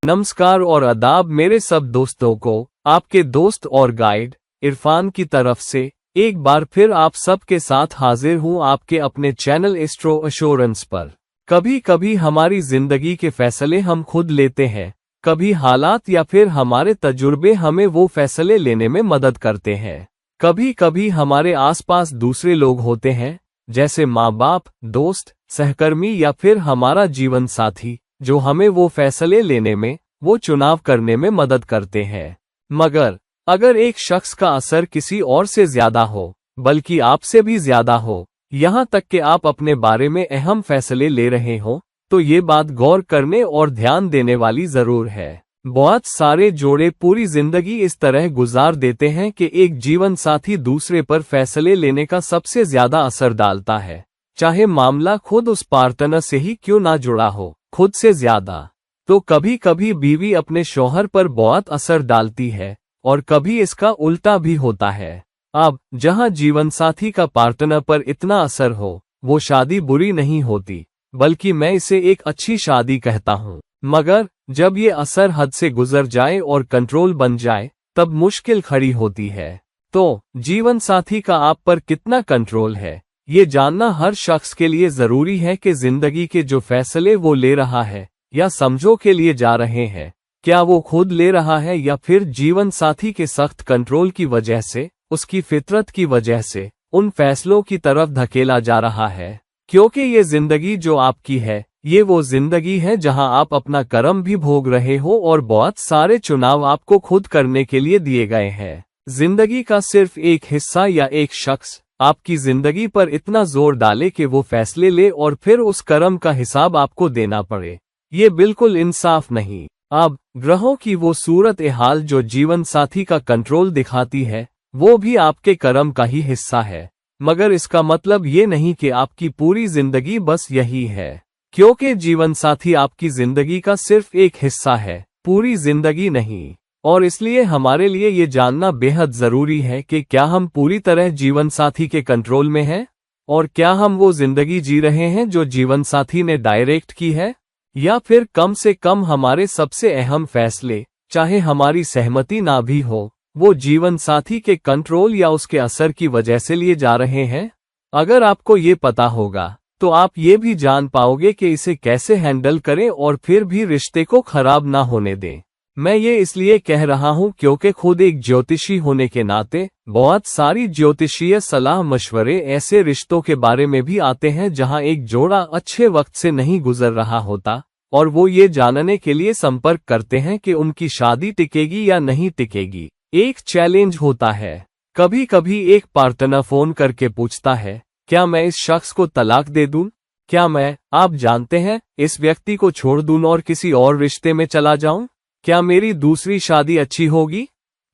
नमस्कार और आदाब मेरे सब दोस्तों को। आपके दोस्त और गाइड इरफान की तरफ से एक बार फिर आप सबके साथ हाजिर हूं आपके अपने चैनल एस्ट्रो एश्योरेंस पर। कभी कभी हमारी जिंदगी के फैसले हम खुद लेते हैं, कभी हालात या फिर हमारे तजुर्बे हमें वो फैसले लेने में मदद करते हैं। कभी कभी हमारे आसपास दूसरे लोग होते हैं, जैसे माँ बाप, दोस्त, सहकर्मी या फिर हमारा जीवन साथी, जो हमें वो फैसले लेने में, वो चुनाव करने में मदद करते हैं। मगर अगर एक शख्स का असर किसी और से ज्यादा हो, बल्कि आपसे भी ज्यादा हो, यहाँ तक कि आप अपने बारे में अहम फैसले ले रहे हो, तो ये बात गौर करने और ध्यान देने वाली जरूर है। बहुत सारे जोड़े पूरी जिंदगी इस तरह गुजार देते हैं कि एक जीवन साथी दूसरे पर फैसले लेने का सबसे ज्यादा असर डालता है, चाहे मामला खुद उस पार्टनर से ही क्यों ना जुड़ा हो, खुद से ज्यादा। तो कभी कभी बीवी अपने शौहर पर बहुत असर डालती है और कभी इसका उल्टा भी होता है। अब जहां जीवन साथी का पार्टनर पर इतना असर हो, वो शादी बुरी नहीं होती, बल्कि मैं इसे एक अच्छी शादी कहता हूँ। मगर जब ये असर हद से गुजर जाए और कंट्रोल बन जाए, तब मुश्किल खड़ी होती है। तो जीवन साथी का आप पर कितना कंट्रोल है, ये जानना हर शख्स के लिए जरूरी है कि जिंदगी के जो फैसले वो ले रहा है या समझो के लिए जा रहे हैं, क्या वो खुद ले रहा है या फिर जीवन साथी के सख्त कंट्रोल की वजह से, उसकी फितरत की वजह से उन फैसलों की तरफ धकेला जा रहा है। क्योंकि ये जिंदगी जो आपकी है, ये वो जिंदगी है जहां आप अपना कर्म भी भोग रहे हो और बहुत सारे चुनाव आपको खुद करने के लिए दिए गए हैं। जिंदगी का सिर्फ एक हिस्सा या एक शख्स आपकी जिंदगी पर इतना जोर डाले कि वो फैसले ले और फिर उस कर्म का हिसाब आपको देना पड़े, ये बिल्कुल इंसाफ नहीं। अब ग्रहों की वो सूरत हाल जो जीवन साथी का कंट्रोल दिखाती है, वो भी आपके कर्म का ही हिस्सा है। मगर इसका मतलब ये नहीं कि आपकी पूरी जिंदगी बस यही है, क्योंकि जीवन साथी आपकी जिंदगी का सिर्फ एक हिस्सा है, पूरी जिंदगी नहीं। और इसलिए हमारे लिए ये जानना बेहद जरूरी है कि क्या हम पूरी तरह जीवन साथी के कंट्रोल में हैं, और क्या हम वो जिंदगी जी रहे हैं जो जीवन साथी ने डायरेक्ट की है, या फिर कम से कम हमारे सबसे अहम फैसले, चाहे हमारी सहमति ना भी हो, वो जीवन साथी के कंट्रोल या उसके असर की वजह से लिए जा रहे हैं। अगर आपको ये पता होगा, तो आप ये भी जान पाओगे कि इसे कैसे हैंडल करें और फिर भी रिश्ते को खराब ना होने दें। मैं ये इसलिए कह रहा हूँ क्योंकि खुद एक ज्योतिषी होने के नाते बहुत सारी ज्योतिषीय सलाह मशवरे ऐसे रिश्तों के बारे में भी आते हैं जहां एक जोड़ा अच्छे वक्त से नहीं गुजर रहा होता और वो ये जानने के लिए संपर्क करते हैं कि उनकी शादी टिकेगी या नहीं टिकेगी। एक चैलेंज होता है। कभी कभी एक पार्टनर फोन करके पूछता है, क्या मैं इस शख्स को तलाक दे दूं? क्या मैं, आप जानते हैं, इस व्यक्ति को छोड़ दूं और किसी और रिश्ते में चला जाऊं? क्या मेरी दूसरी शादी अच्छी होगी?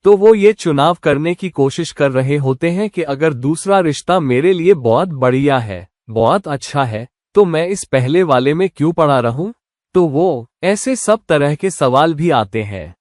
तो वो ये चुनाव करने की कोशिश कर रहे होते हैं कि अगर दूसरा रिश्ता मेरे लिए बहुत बढ़िया है, बहुत अच्छा है, तो मैं इस पहले वाले में क्यों पड़ा रहूं? तो वो ऐसे सब तरह के सवाल भी आते हैं।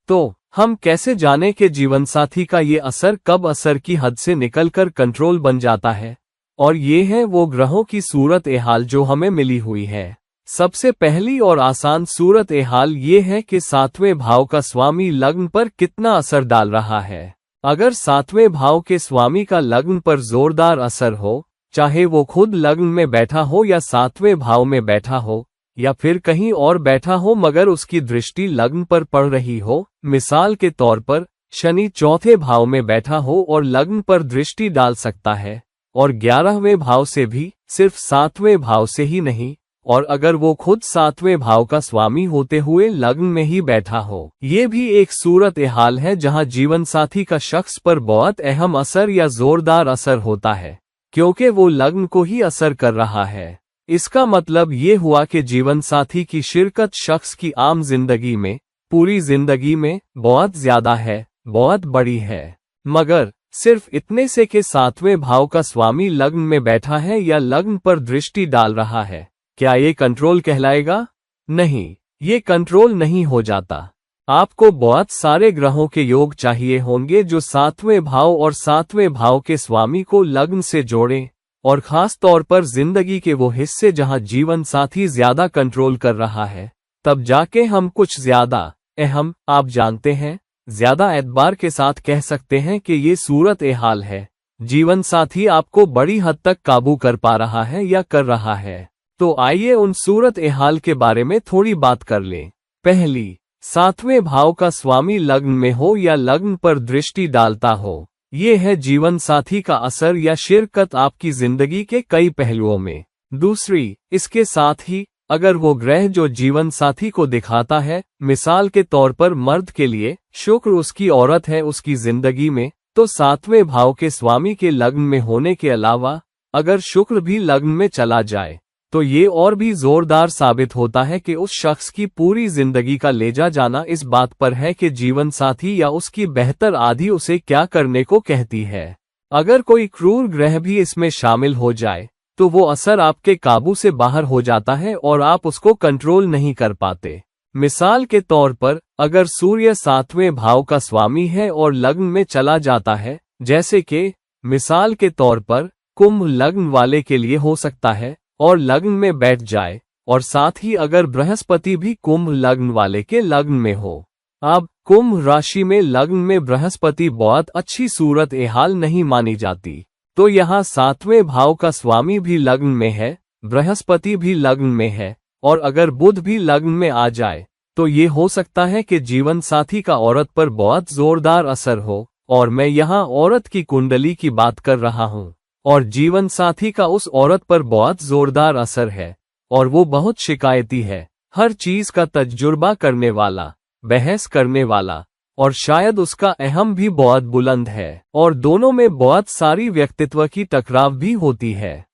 तो हम कैसे जाने कि जीवन साथी का ये असर कब असर की हद से निकलकर कंट्रोल बन जाता है? और ये है वो ग्रहों की सूरत हाल जो हमें मिली हुई है। सबसे पहली और आसान सूरत हाल ये है कि 7वें भाव का स्वामी लग्न पर कितना असर डाल रहा है। अगर 7वें भाव के स्वामी का लग्न पर जोरदार असर हो, चाहे वो खुद लग्न में बैठा हो या 7वें भाव में बैठा हो या फिर कहीं और बैठा हो, मगर उसकी दृष्टि लग्न पर पड़ रही हो, मिसाल के तौर पर शनि 4थे भाव में बैठा हो और लग्न पर दृष्टि डाल सकता है, और 11वें भाव से भी, सिर्फ 7वें भाव से ही नहीं, और अगर वो खुद 7वें भाव का स्वामी होते हुए लग्न में ही बैठा हो, ये भी एक सूरत हाल है जहां जीवन साथी का शख्स पर बहुत अहम असर या जोरदार असर होता है, क्योंकि वो लग्न को ही असर कर रहा है। इसका मतलब ये हुआ कि जीवन साथी की शिरकत शख्स की आम जिंदगी में, पूरी जिंदगी में बहुत ज्यादा है, बहुत बड़ी है। मगर सिर्फ इतने से कि 7वें भाव का स्वामी लग्न में बैठा है या लग्न पर दृष्टि डाल रहा है, क्या ये कंट्रोल कहलाएगा? नहीं, ये कंट्रोल नहीं हो जाता। आपको बहुत सारे ग्रहों के योग चाहिए होंगे जो 7वें भाव और 7वें भाव के स्वामी को लग्न से जोड़ें, और खास तौर पर जिंदगी के वो हिस्से जहां जीवन साथी ज्यादा कंट्रोल कर रहा है, तब जाके हम कुछ ज्यादा अहम, आप जानते हैं, ज्यादा एतबार के साथ कह सकते हैं कि ये सूरत ए हाल है। जीवन साथी आपको बड़ी हद तक काबू कर पा रहा है या कर रहा है। तो आइए उन सूरत ए हाल के बारे में थोड़ी बात कर लें। पहली, 7वें भाव का स्वामी लग्न में हो या लग्न पर दृष्टि डालता हो। ये है जीवन साथी का असर या शिरकत आपकी जिंदगी के कई पहलुओं में। दूसरी, इसके साथ ही अगर वो ग्रह जो जीवन साथी को दिखाता है, मिसाल के तौर पर मर्द के लिए शुक्र उसकी औरत है उसकी जिंदगी में, तो 7वें भाव के स्वामी के लग्न में होने के अलावा अगर शुक्र भी लग्न में चला जाए तो ये और भी जोरदार साबित होता है कि उस शख्स की पूरी जिंदगी का लेजा जाना इस बात पर है कि जीवन साथी या उसकी बेहतर आधी उसे क्या करने को कहती है। अगर कोई क्रूर ग्रह भी इसमें शामिल हो जाए तो वो असर आपके काबू से बाहर हो जाता है और आप उसको कंट्रोल नहीं कर पाते। मिसाल के तौर पर अगर सूर्य 7वें भाव का स्वामी है और लग्न में चला जाता है, जैसे कि मिसाल के तौर पर कुंभ लग्न वाले के लिए हो सकता है, और लग्न में बैठ जाए, और साथ ही अगर बृहस्पति भी कुंभ लग्न वाले के लग्न में हो। अब कुंभ राशि में लग्न में बृहस्पति बहुत अच्छी सूरत ए हाल नहीं मानी जाती, तो यहाँ 7वें भाव का स्वामी भी लग्न में है, बृहस्पति भी लग्न में है, और अगर बुध भी लग्न में आ जाए तो ये हो सकता है कि जीवन साथी का औरत पर बहुत जोरदार असर हो, और मैं यहाँ औरत की कुंडली की बात कर रहा हूँ, और जीवन साथी का उस औरत पर बहुत जोरदार असर है, और वो बहुत शिकायती है, हर चीज का तजुर्बा करने वाला, बहस करने वाला, और शायद उसका अहम भी बहुत बुलंद है, और दोनों में बहुत सारी व्यक्तित्व की टकराव भी होती है।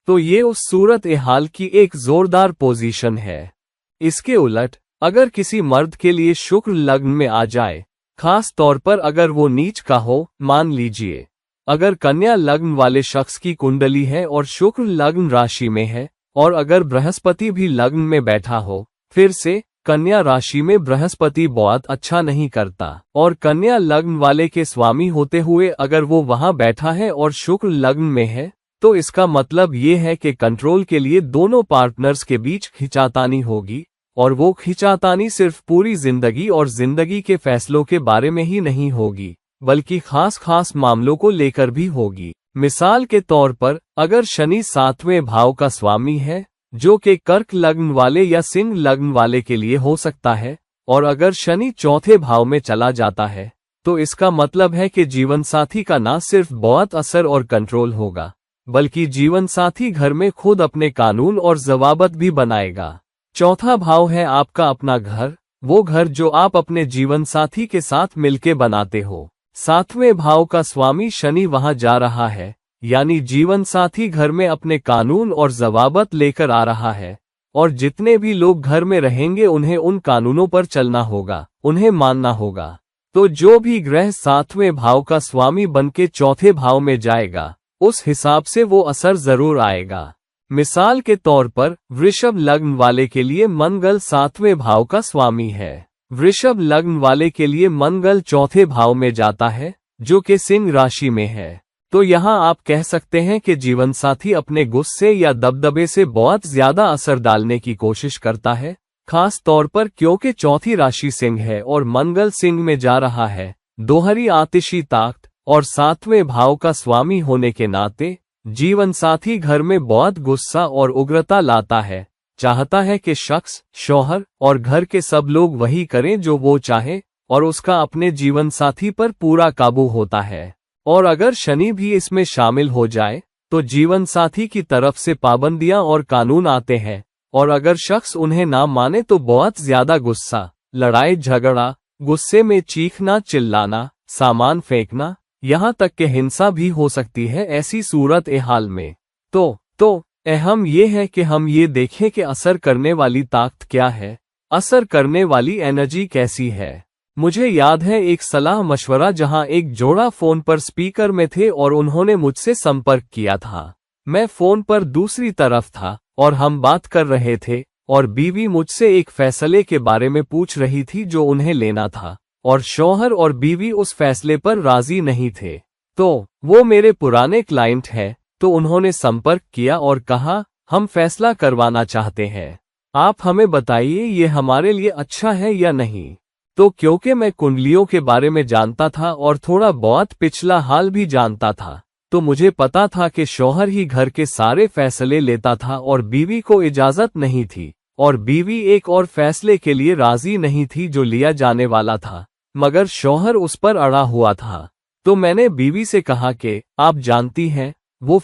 तो ये उस सूरत ए हाल की एक जोरदार पोजीशन है। इसके उलट अगर किसी मर्द के लिए शुक्र लग्न में आ जाए, खास तौर पर अगर वो नीच का हो, मान लीजिए अगर कन्या लग्न वाले शख्स की कुंडली है और शुक्र लग्न राशि में है, और अगर बृहस्पति भी लग्न में बैठा हो, फिर से कन्या राशि में बृहस्पति बहुत अच्छा नहीं करता, और कन्या लग्न वाले के स्वामी होते हुए अगर वो वहां बैठा है और शुक्र लग्न में है, तो इसका मतलब ये है कि कंट्रोल के लिए दोनों पार्टनर्स के बीच खिंचातानी होगी, और वो खिंचातानी सिर्फ पूरी जिंदगी और जिंदगी के फैसलों के बारे में ही नहीं होगी, बल्कि खास खास मामलों को लेकर भी होगी। मिसाल के तौर पर अगर शनि 7वें भाव का स्वामी है, जो कि कर्क लग्न वाले या सिंह लग्न वाले के लिए हो सकता है, और अगर शनि 4थे भाव में चला जाता है, तो इसका मतलब है कि जीवन साथी का न सिर्फ बहुत असर और कंट्रोल होगा, बल्कि जीवन साथी घर में खुद अपने कानून और ज़वाबत भी बनाएगा। 4था भाव है आपका अपना घर, वो घर जो आप अपने जीवन साथी के साथ मिलके बनाते हो। 7वें भाव का स्वामी शनि वहां जा रहा है, यानी जीवन साथी घर में अपने कानून और ज़वाबत लेकर आ रहा है, और जितने भी लोग घर में रहेंगे उन्हें उन कानूनों पर चलना होगा, उन्हें मानना होगा। तो जो भी ग्रह 7वें भाव का स्वामी बनके 4थे भाव में जाएगा, उस हिसाब से वो असर जरूर आएगा। मिसाल के तौर पर वृषभ लग्न वाले के लिए मंगल 7वें भाव का स्वामी है। वृषभ लग्न वाले के लिए मंगल 4थे भाव में जाता है, जो कि सिंह राशि में है। तो यहाँ आप कह सकते हैं कि जीवन साथी अपने गुस्से या दबदबे से बहुत ज्यादा असर डालने की कोशिश करता है, खास तौर पर क्योंकि 4थी राशि सिंह है और मंगल सिंह में जा रहा है। दोहरी आतिशी ताकत और 7वें भाव का स्वामी होने के नाते जीवन साथी घर में बहुत गुस्सा और उग्रता लाता है, चाहता है कि शख्स, शौहर और घर के सब लोग वही करें जो वो चाहे, और उसका अपने जीवन साथी पर पूरा काबू होता है। और अगर शनि भी इसमें शामिल हो जाए तो जीवन साथी की तरफ से पाबंदियां और कानून आते हैं, और अगर शख्स उन्हें ना माने तो बहुत ज्यादा गुस्सा, लड़ाई झगड़ा, गुस्से में चीखना चिल्लाना, सामान फेंकना, यहाँ तक कि हिंसा भी हो सकती है ऐसी सूरत ए हाल में। तो अहम ये है कि हम ये देखें कि असर करने वाली ताकत क्या है, असर करने वाली एनर्जी कैसी है। मुझे याद है एक सलाह मशवरा जहां एक जोड़ा फोन पर स्पीकर में थे और उन्होंने मुझसे संपर्क किया था। मैं फोन पर दूसरी तरफ था और हम बात कर रहे थे, और बीवी मुझसे एक फैसले के बारे में पूछ रही थी जो उन्हें लेना था, और शौहर और बीवी उस फैसले पर राजी नहीं थे। तो वो मेरे पुराने क्लाइंट हैं, तो उन्होंने संपर्क किया और कहा हम फैसला करवाना चाहते हैं। आप हमें बताइए ये हमारे लिए अच्छा है या नहीं। तो क्योंकि मैं कुंडलियों के बारे में जानता था और थोड़ा बहुत पिछला हाल भी जानता था, तो मुझे पता था कि शौहर ही घर के सारे फैसले लेता था और बीवी को इजाजत नहीं थी, और बीवी एक और फैसले के लिए राजी नहीं थी जो लिया जाने वाला था, मगर शौहर उस पर अड़ा हुआ था। तो मैंने बीवी से कहा कि आप जानती हैं, वो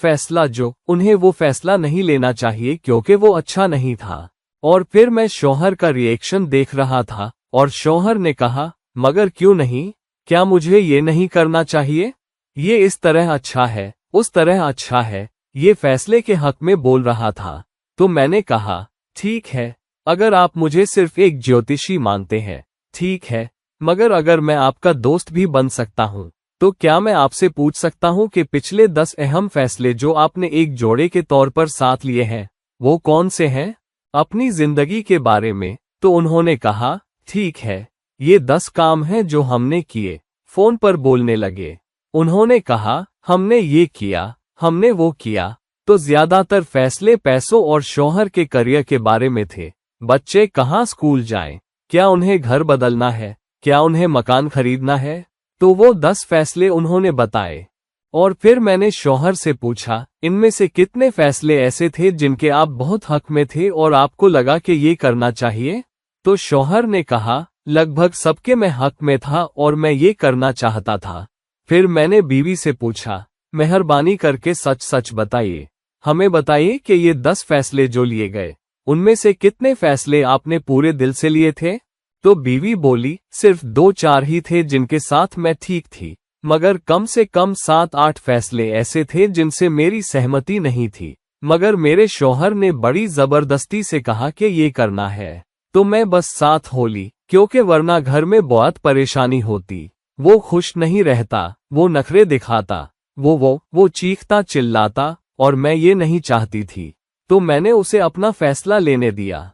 फैसला नहीं लेना चाहिए क्योंकि वो अच्छा नहीं था। और फिर मैं शौहर का रिएक्शन देख रहा था और शौहर ने कहा, मगर क्यों नहीं, क्या मुझे ये नहीं करना चाहिए? ये इस तरह अच्छा है, उस तरह अच्छा है, ये फैसले के हक में बोल रहा था। तो मैंने कहा, ठीक है, अगर आप मुझे सिर्फ एक ज्योतिषी मानते हैं, ठीक है, मगर अगर मैं आपका दोस्त भी बन सकता हूँ, तो क्या मैं आपसे पूछ सकता हूँ कि पिछले 10 अहम फैसले जो आपने एक जोड़े के तौर पर साथ लिए हैं, वो कौन से हैं? अपनी जिंदगी के बारे में। तो उन्होंने कहा, ठीक है, ये 10 काम हैं जो हमने किए। फोन पर बोलने लगे। उन्होंने कहा, हमने ये किया, हमने वो किया। तो ज्यादातर फैसले पैसों और शौहर के करियर के बारे में थे। बच्चे कहाँ स्कूल जाएं, क्या उन्हें घर बदलना है, क्या उन्हें मकान खरीदना है। तो वो 10 फैसले उन्होंने बताए। और फिर मैंने शौहर से पूछा, इनमें से कितने फैसले ऐसे थे जिनके आप बहुत हक में थे और आपको लगा कि ये करना चाहिए? तो शौहर ने कहा, लगभग सबके मैं हक में था और मैं ये करना चाहता था। फिर मैंने बीवी से पूछा, मेहरबानी करके सच सच बताइए, हमें बताइए कि ये 10 फैसले जो लिए गए, उनमें से कितने फैसले आपने पूरे दिल से लिए थे? तो बीवी बोली, सिर्फ 2-4 ही थे जिनके साथ मैं ठीक थी, मगर कम से कम 7-8 फैसले ऐसे थे जिनसे मेरी सहमति नहीं थी, मगर मेरे शौहर ने बड़ी जबरदस्ती से कहा कि ये करना है, तो मैं बस साथ हो ली, क्योंकि वरना घर में बहुत परेशानी होती। वो खुश नहीं रहता, वो नखरे दिखाता, वो चीखता चिल्लाता, और मैं ये नहीं चाहती थी। तो मैंने उसे अपना फैसला लेने दिया।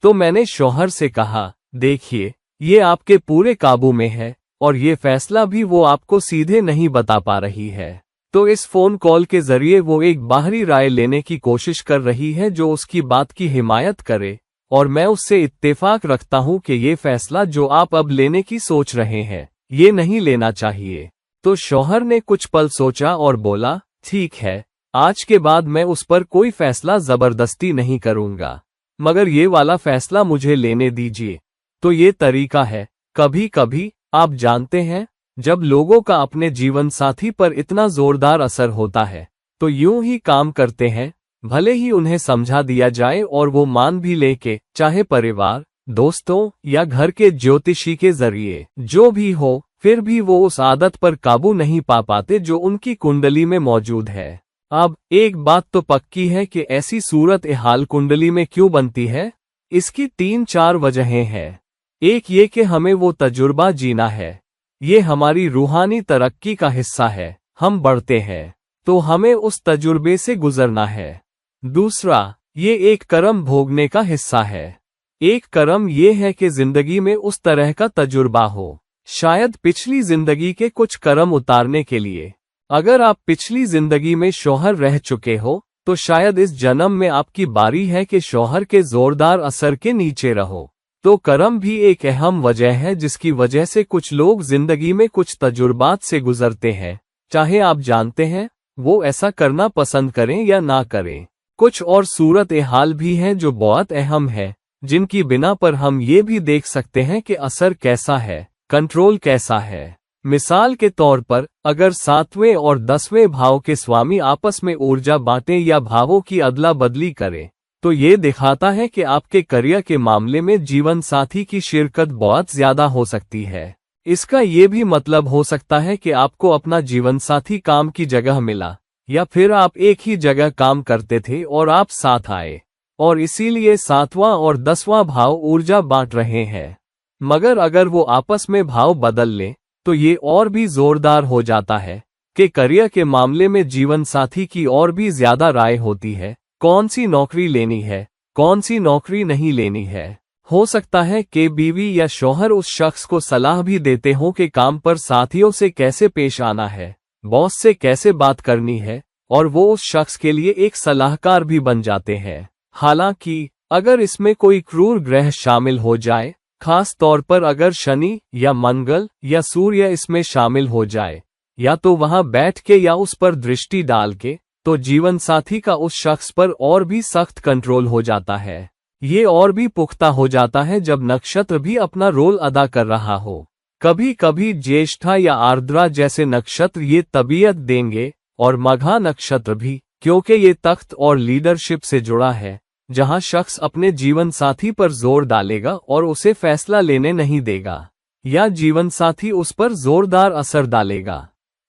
तो मैंने शौहर से कहा, देखिए, ये आपके पूरे काबू में है और ये फैसला भी वो आपको सीधे नहीं बता पा रही है। तो इस फोन कॉल के जरिए वो एक बाहरी राय लेने की कोशिश कर रही है जो उसकी बात की हिमायत करे, और मैं उससे इत्तेफाक रखता हूँ कि ये फैसला जो आप अब लेने की सोच रहे हैं, ये नहीं लेना चाहिए। तो शौहर ने कुछ पल सोचा और बोला, ठीक है, आज के बाद मैं उस पर कोई फैसला जबरदस्ती नहीं करूंगा, मगर ये वाला फैसला मुझे लेने दीजिए। तो ये तरीका है। कभी कभी आप जानते हैं, जब लोगों का अपने जीवन साथी पर इतना जोरदार असर होता है, तो यूं ही काम करते हैं, भले ही उन्हें समझा दिया जाए और वो मान भी ले के, चाहे परिवार, दोस्तों या घर के ज्योतिषी के जरिए, जो भी हो, फिर भी वो उस आदत पर काबू नहीं पा पाते जो उनकी कुंडली में मौजूद है। अब एक बात तो पक्की है कि ऐसी सूरत हाल कुंडली में क्यों बनती है। इसकी 3-4 वजहें हैं। एक ये कि हमें वो तजुर्बा जीना है, ये हमारी रूहानी तरक्की का हिस्सा है। हम बढ़ते हैं तो हमें उस तजुर्बे से गुजरना है। दूसरा, ये एक कर्म भोगने का हिस्सा है। एक कर्म ये है कि जिंदगी में उस तरह का तजुर्बा हो, शायद पिछली जिंदगी के कुछ कर्म उतारने के लिए। अगर आप पिछली जिंदगी में शौहर रह चुके हो, तो शायद इस जन्म में आपकी बारी है कि शौहर के जोरदार असर के नीचे रहो। तो कर्म भी एक अहम वजह है जिसकी वजह से कुछ लोग जिंदगी में कुछ तजुर्बात से गुजरते हैं, चाहे आप जानते हैं वो ऐसा करना पसंद करें या ना करें। कुछ और सूरत हाल भी हैं जो बहुत अहम है, जिनकी बिना पर हम ये भी देख सकते हैं कि असर कैसा है, कंट्रोल कैसा है। मिसाल के तौर पर, अगर 7वें और 10वें भाव के स्वामी आपस में ऊर्जा बांटें या भावों की अदला बदली करें, तो ये दिखाता है कि आपके करियर के मामले में जीवन साथी की शिरकत बहुत ज्यादा हो सकती है। इसका ये भी मतलब हो सकता है कि आपको अपना जीवन साथी काम की जगह मिला, या फिर आप एक ही जगह काम करते थे और आप साथ आए, और इसीलिए 7वां और 10वां भाव ऊर्जा बांट रहे हैं। मगर अगर वो आपस में भाव बदल लें, तो ये और भी जोरदार हो जाता है कि करियर के मामले में जीवन साथी की और भी ज्यादा राय होती है, कौन सी नौकरी लेनी है, कौन सी नौकरी नहीं लेनी है। हो सकता है कि बीवी या शौहर उस शख्स को सलाह भी देते हो कि काम पर साथियों से कैसे पेश आना है, बॉस से कैसे बात करनी है, और वो उस शख्स के लिए एक सलाहकार भी बन जाते हैं। हालांकि अगर इसमें कोई क्रूर ग्रह शामिल हो जाए, खास तौर पर अगर शनि या मंगल या सूर्य इसमें शामिल हो जाए, या तो वहां बैठ के या उस पर दृष्टि डाल के, तो जीवन साथी का उस शख्स पर और भी सख्त कंट्रोल हो जाता है। ये और भी पुख्ता हो जाता है जब नक्षत्र भी अपना रोल अदा कर रहा हो। कभी कभी ज्येष्ठा या आर्द्रा जैसे नक्षत्र ये तबीयत देंगे, और मघा नक्षत्र भी, क्योंकि ये तख्त और लीडरशिप से जुड़ा है, जहां शख्स अपने जीवन साथी पर जोर डालेगा और उसे फैसला लेने नहीं देगा, या जीवन साथी उस पर जोरदार असर डालेगा।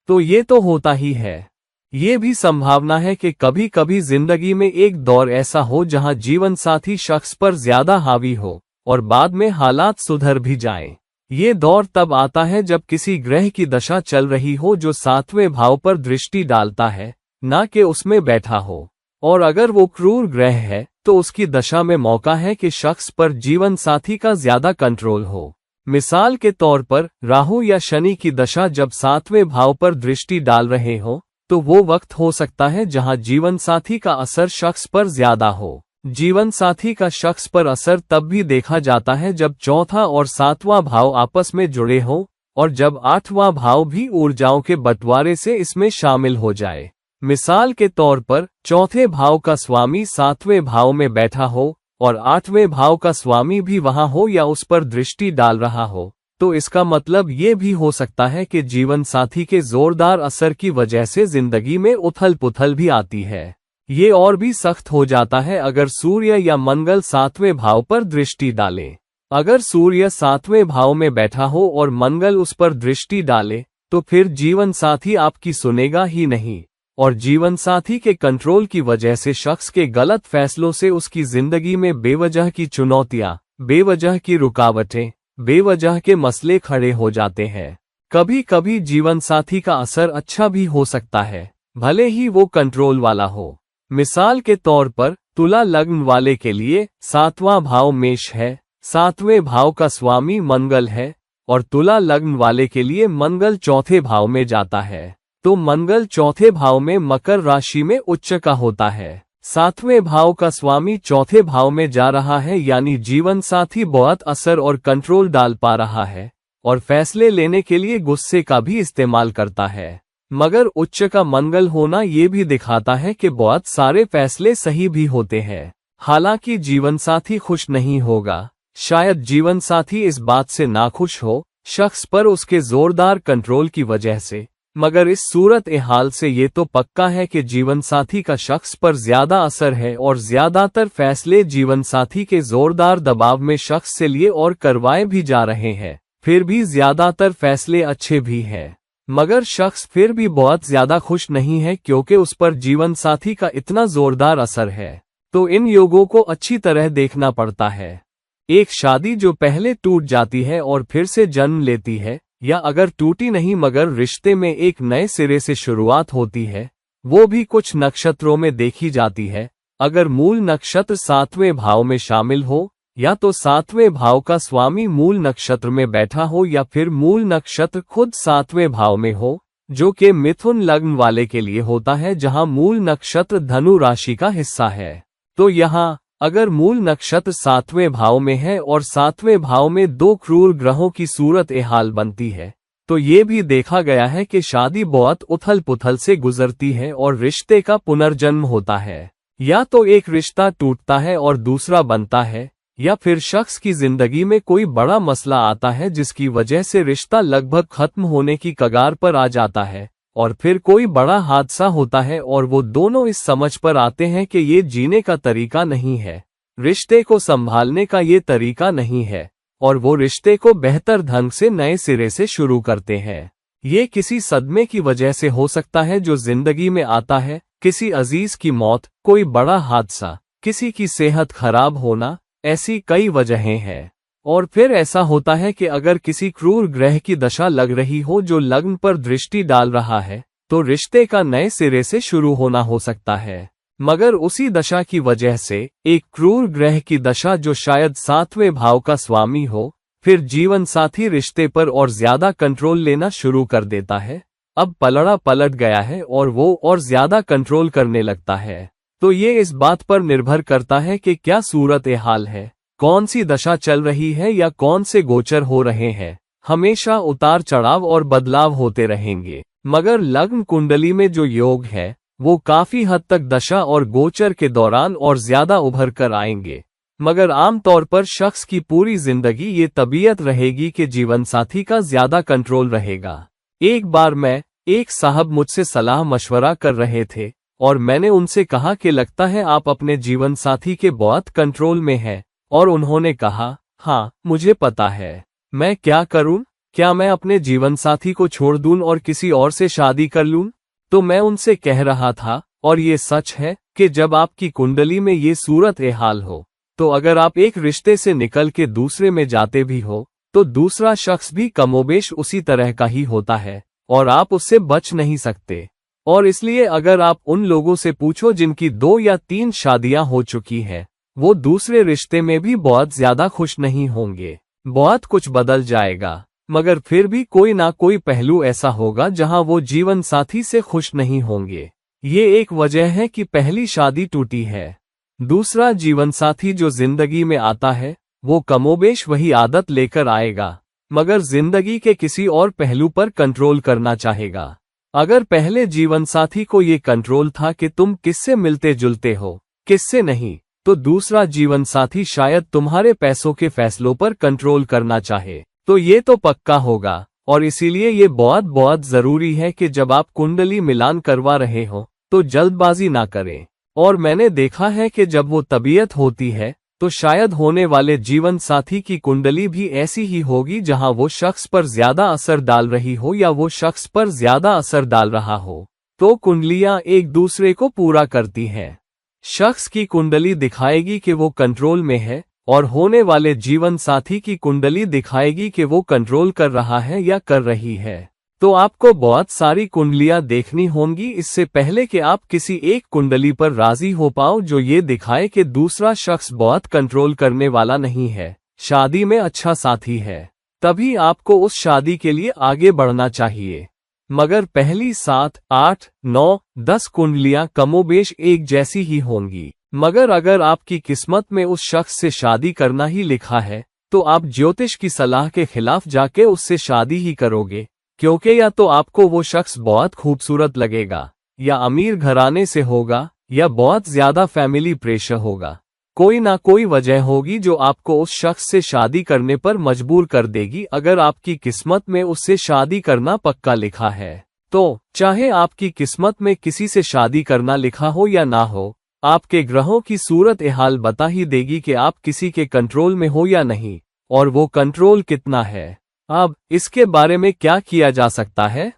तो ये तो होता ही है। ये भी संभावना है कि कभी कभी जिंदगी में एक दौर ऐसा हो जहां जीवन साथी शख्स पर ज्यादा हावी हो और बाद में हालात सुधर भी जाएं। ये दौर तब आता है जब किसी ग्रह की दशा चल रही हो जो 7वें भाव पर दृष्टि डालता है, ना कि उसमें बैठा हो। और अगर वो क्रूर ग्रह है तो उसकी दशा में मौका है कि शख्स पर जीवन साथी का ज्यादा कंट्रोल हो। मिसाल के तौर पर राहु या शनि की दशा जब 7वें भाव पर दृष्टि डाल रहे हो, तो वो वक्त हो सकता है जहां जीवन साथी का असर शख्स पर ज्यादा हो। जीवन साथी का शख्स पर असर तब भी देखा जाता है जब चौथा और 7वां भाव आपस में जुड़े हो, और जब 8वां भाव भी ऊर्जाओं के बंटवारे से इसमें शामिल हो जाए। मिसाल के तौर पर चौथे भाव का स्वामी 7वें भाव में बैठा हो और 8वें भाव का स्वामी भी वहां हो या उस पर दृष्टि डाल रहा हो, तो इसका मतलब ये भी हो सकता है कि जीवन साथी के जोरदार असर की वजह से जिंदगी में उथल पुथल भी आती है। ये और भी सख्त हो जाता है अगर सूर्य या मंगल 7वें भाव पर दृष्टि डाले। अगर सूर्य 7वें भाव में बैठा हो और मंगल उस पर दृष्टि डाले, तो फिर जीवन साथी आपकी सुनेगा ही नहीं, और जीवन साथी के कंट्रोल की वजह से शख्स के गलत फैसलों से उसकी जिंदगी में बेवजह की चुनौतियां, बेवजह की रुकावटें, बेवजह के मसले खड़े हो जाते हैं। कभी कभी जीवन साथी का असर अच्छा भी हो सकता है, भले ही वो कंट्रोल वाला हो। मिसाल के तौर पर तुला लग्न वाले के लिए 7वां भाव मेष है, 7वें भाव का स्वामी मंगल है, और तुला लग्न वाले के लिए मंगल चौथे भाव में जाता है, तो मंगल चौथे भाव में मकर राशि में उच्च का होता है। 7वें भाव का स्वामी चौथे भाव में जा रहा है, यानी जीवन साथी बहुत असर और कंट्रोल डाल पा रहा है, और फैसले लेने के लिए गुस्से का भी इस्तेमाल करता है। मगर उच्च का मंगल होना ये भी दिखाता है कि बहुत सारे फैसले सही भी होते हैं। हालांकि जीवन साथी खुश नहीं होगा, शायद जीवन साथी इस बात से नाखुश हो शख्स पर उसके जोरदार कंट्रोल की वजह से, मगर इस सूरत हाल से ये तो पक्का है कि जीवन साथी का शख्स पर ज्यादा असर है, और ज्यादातर फैसले जीवन साथी के जोरदार दबाव में शख्स से लिए और करवाए भी जा रहे हैं। फिर भी ज्यादातर फैसले अच्छे भी हैं, मगर शख्स फिर भी बहुत ज्यादा खुश नहीं है क्योंकि उस पर जीवन साथी का इतना जोरदार असर है। तो इन योगों को अच्छी तरह देखना पड़ता है। एक शादी जो पहले टूट जाती है और फिर से जन्म लेती है, या अगर टूटी नहीं मगर रिश्ते में एक नए सिरे से शुरुआत होती है, वो भी कुछ नक्षत्रों में देखी जाती है। अगर मूल नक्षत्र 7वें भाव में शामिल हो, या तो 7वें भाव का स्वामी मूल नक्षत्र में बैठा हो, या फिर मूल नक्षत्र खुद 7वें भाव में हो, जो कि मिथुन लग्न वाले के लिए होता है जहां मूल नक्षत्र धनु राशि का हिस्सा है। तो यहाँ अगर मूल नक्षत्र 7वें भाव में है और 7वें भाव में 2 क्रूर ग्रहों की सूरत हाल बनती है, तो ये भी देखा गया है कि शादी बहुत उथल पुथल से गुजरती है और रिश्ते का पुनर्जन्म होता है। या तो एक रिश्ता टूटता है और दूसरा बनता है, या फिर शख्स की जिंदगी में कोई बड़ा मसला आता है जिसकी वजह से रिश्ता लगभग खत्म होने की कगार पर आ जाता है, और फिर कोई बड़ा हादसा होता है और वो दोनों इस समझ पर आते हैं कि ये जीने का तरीका नहीं है, रिश्ते को संभालने का ये तरीका नहीं है, और वो रिश्ते को बेहतर ढंग से नए सिरे से शुरू करते हैं। ये किसी सदमे की वजह से हो सकता है जो जिंदगी में आता है, किसी अजीज की मौत, कोई बड़ा हादसा, किसी की सेहत खराब होना, ऐसी कई वजहें हैं। और फिर ऐसा होता है कि अगर किसी क्रूर ग्रह की दशा लग रही हो जो लग्न पर दृष्टि डाल रहा है, तो रिश्ते का नए सिरे से शुरू होना हो सकता है। मगर उसी दशा की वजह से एक क्रूर ग्रह की दशा जो शायद 7वें भाव का स्वामी हो, फिर जीवन साथी रिश्ते पर और ज्यादा कंट्रोल लेना शुरू कर देता है। अब पलड़ा पलट गया है और वो और ज्यादा कंट्रोल करने लगता है। तो ये इस बात पर निर्भर करता है कि क्या सूरत हाल है, कौन सी दशा चल रही है या कौन से गोचर हो रहे हैं। हमेशा उतार चढ़ाव और बदलाव होते रहेंगे, मगर लग्न कुंडली में जो योग है वो काफी हद तक दशा और गोचर के दौरान और ज्यादा उभर कर आएंगे। मगर आमतौर पर शख्स की पूरी जिंदगी ये तबीयत रहेगी कि जीवनसाथी का ज्यादा कंट्रोल रहेगा। एक बार एक साहब मुझसे सलाह मशवरा कर रहे थे और मैंने उनसे कहा कि लगता है आप अपने जीवन साथी के बहुत कंट्रोल में हैं, और उन्होंने कहा, हाँ मुझे पता है, मैं क्या करूं? क्या मैं अपने जीवन साथी को छोड़ दूं और किसी और से शादी कर लूं? तो मैं उनसे कह रहा था, और ये सच है कि जब आपकी कुंडली में ये सूरत हाल हो, तो अगर आप एक रिश्ते से निकल के दूसरे में जाते भी हो तो दूसरा शख्स भी कमोबेश उसी तरह का ही होता है और आप उससे बच नहीं सकते। और इसलिए अगर आप उन लोगों से पूछो जिनकी 2 या 3 शादियां हो चुकी हैं, वो दूसरे रिश्ते में भी बहुत ज्यादा खुश नहीं होंगे। बहुत कुछ बदल जाएगा, मगर फिर भी कोई ना कोई पहलू ऐसा होगा जहां वो जीवन साथी से खुश नहीं होंगे। ये एक वजह है कि पहली शादी टूटी है। दूसरा जीवन साथी जो जिंदगी में आता है वो कमोबेश वही आदत लेकर आएगा, मगर जिंदगी के किसी और पहलू पर कंट्रोल करना चाहेगा। अगर पहले जीवन साथी को ये कंट्रोल था कि तुम किससे मिलते जुलते हो, किससे नहीं, तो दूसरा जीवन साथी शायद तुम्हारे पैसों के फैसलों पर कंट्रोल करना चाहे। तो ये तो पक्का होगा, और इसीलिए ये बहुत बहुत जरूरी है कि जब आप कुंडली मिलान करवा रहे हो तो जल्दबाजी ना करें। और मैंने देखा है कि जब वो तबीयत होती है तो शायद होने वाले जीवन साथी की कुंडली भी ऐसी ही होगी जहां वो शख्स पर ज्यादा असर डाल रही हो या वो शख्स पर ज्यादा असर डाल रहा हो। तो कुंडलियां एक दूसरे को पूरा करती हैं। शख्स की कुंडली दिखाएगी कि वो कंट्रोल में है और होने वाले जीवन साथी की कुंडली दिखाएगी कि वो कंट्रोल कर रहा है या कर रही है। तो आपको बहुत सारी कुंडलियां देखनी होंगी इससे पहले कि आप किसी एक कुंडली पर राजी हो पाओ जो ये दिखाए कि दूसरा शख्स बहुत कंट्रोल करने वाला नहीं है, शादी में अच्छा साथी है। तभी आपको उस शादी के लिए आगे बढ़ना चाहिए। मगर पहली 7, 8, 9, 10 कुंडलियां कमोबेश एक जैसी ही होंगी। मगर अगर आपकी किस्मत में उस शख्स से शादी करना ही लिखा है तो आप ज्योतिष की सलाह के खिलाफ जाके उससे शादी ही करोगे, क्योंकि या तो आपको वो शख्स बहुत खूबसूरत लगेगा, या अमीर घराने से होगा, या बहुत ज्यादा फैमिली प्रेशर होगा। कोई ना कोई वजह होगी जो आपको उस शख्स से शादी करने पर मजबूर कर देगी। अगर आपकी किस्मत में उससे शादी करना पक्का लिखा है तो चाहे आपकी किस्मत में किसी से शादी करना लिखा हो या ना हो, आपके ग्रहों की सूरत हाल बता ही देगी कि आप किसी के कंट्रोल में हो या नहीं, और वो कंट्रोल कितना है। अब इसके बारे में क्या किया जा सकता है?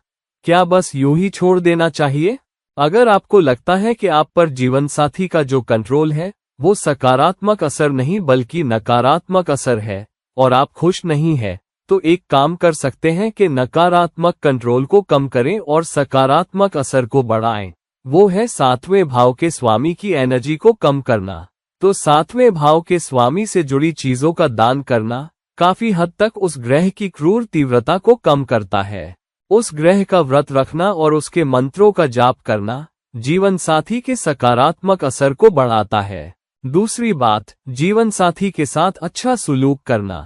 क्या बस यूं ही छोड़ देना चाहिए? अगर आपको लगता है कि आप पर जीवन साथी का जो कंट्रोल है वो सकारात्मक असर नहीं बल्कि नकारात्मक असर है और आप खुश नहीं है, तो एक काम कर सकते हैं कि नकारात्मक कंट्रोल को कम करें और सकारात्मक असर को बढ़ाएं। वो है 7वें भाव के स्वामी की एनर्जी को कम करना। तो 7वें भाव के स्वामी से जुड़ी चीजों का दान करना काफी हद तक उस ग्रह की क्रूर तीव्रता को कम करता है। उस ग्रह का व्रत रखना और उसके मंत्रों का जाप करना जीवन साथी के सकारात्मक असर को बढ़ाता है। दूसरी बात, जीवन साथी के साथ अच्छा सुलूक करना।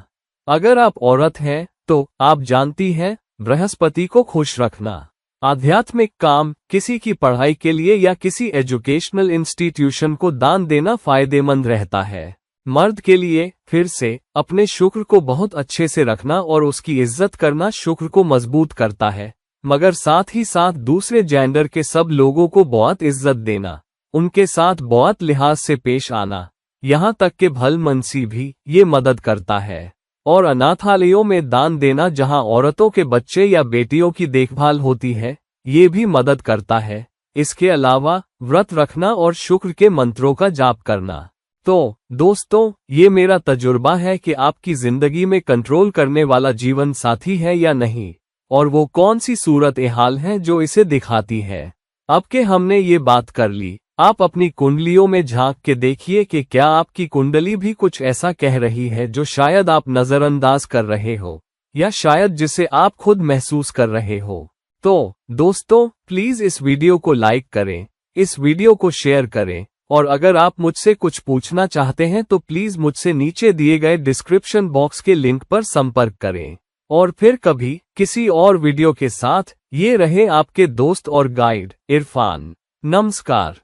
अगर आप औरत हैं तो आप जानती हैं, बृहस्पति को खुश रखना, आध्यात्मिक काम, किसी की पढ़ाई के लिए या किसी एजुकेशनल इंस्टीट्यूशन को दान देना फायदेमंद रहता है। मर्द के लिए फिर से अपने शुक्र को बहुत अच्छे से रखना और उसकी इज्जत करना शुक्र को मजबूत करता है, मगर साथ ही साथ दूसरे जेंडर के सब लोगों को बहुत इज्जत देना, उनके साथ बहुत लिहाज से पेश आना, यहाँ तक कि भलमनसी भी ये मदद करता है। और अनाथालयों में दान देना जहाँ औरतों के बच्चे या बेटियों की देखभाल होती है, ये भी मदद करता है। इसके अलावा व्रत रखना और शुक्र के मंत्रों का जाप करना। तो दोस्तों, ये मेरा तजुर्बा है कि आपकी जिंदगी में कंट्रोल करने वाला जीवन साथी है या नहीं, और वो कौन सी सूरत हाल है जो इसे दिखाती है। अब के हमने ये बात कर ली, आप अपनी कुंडलियों में झांक के देखिए कि क्या आपकी कुंडली भी कुछ ऐसा कह रही है जो शायद आप नजरअंदाज कर रहे हो, या शायद जिसे आप खुद महसूस कर रहे हो। तो दोस्तों, प्लीज इस वीडियो को लाइक करें, इस वीडियो को शेयर करें और अगर आप मुझसे कुछ पूछना चाहते हैं तो प्लीज मुझसे नीचे दिए गए डिस्क्रिप्शन बॉक्स के लिंक पर संपर्क करें। और फिर कभी किसी और वीडियो के साथ ये रहे आपके दोस्त और गाइड इरफान। नमस्कार।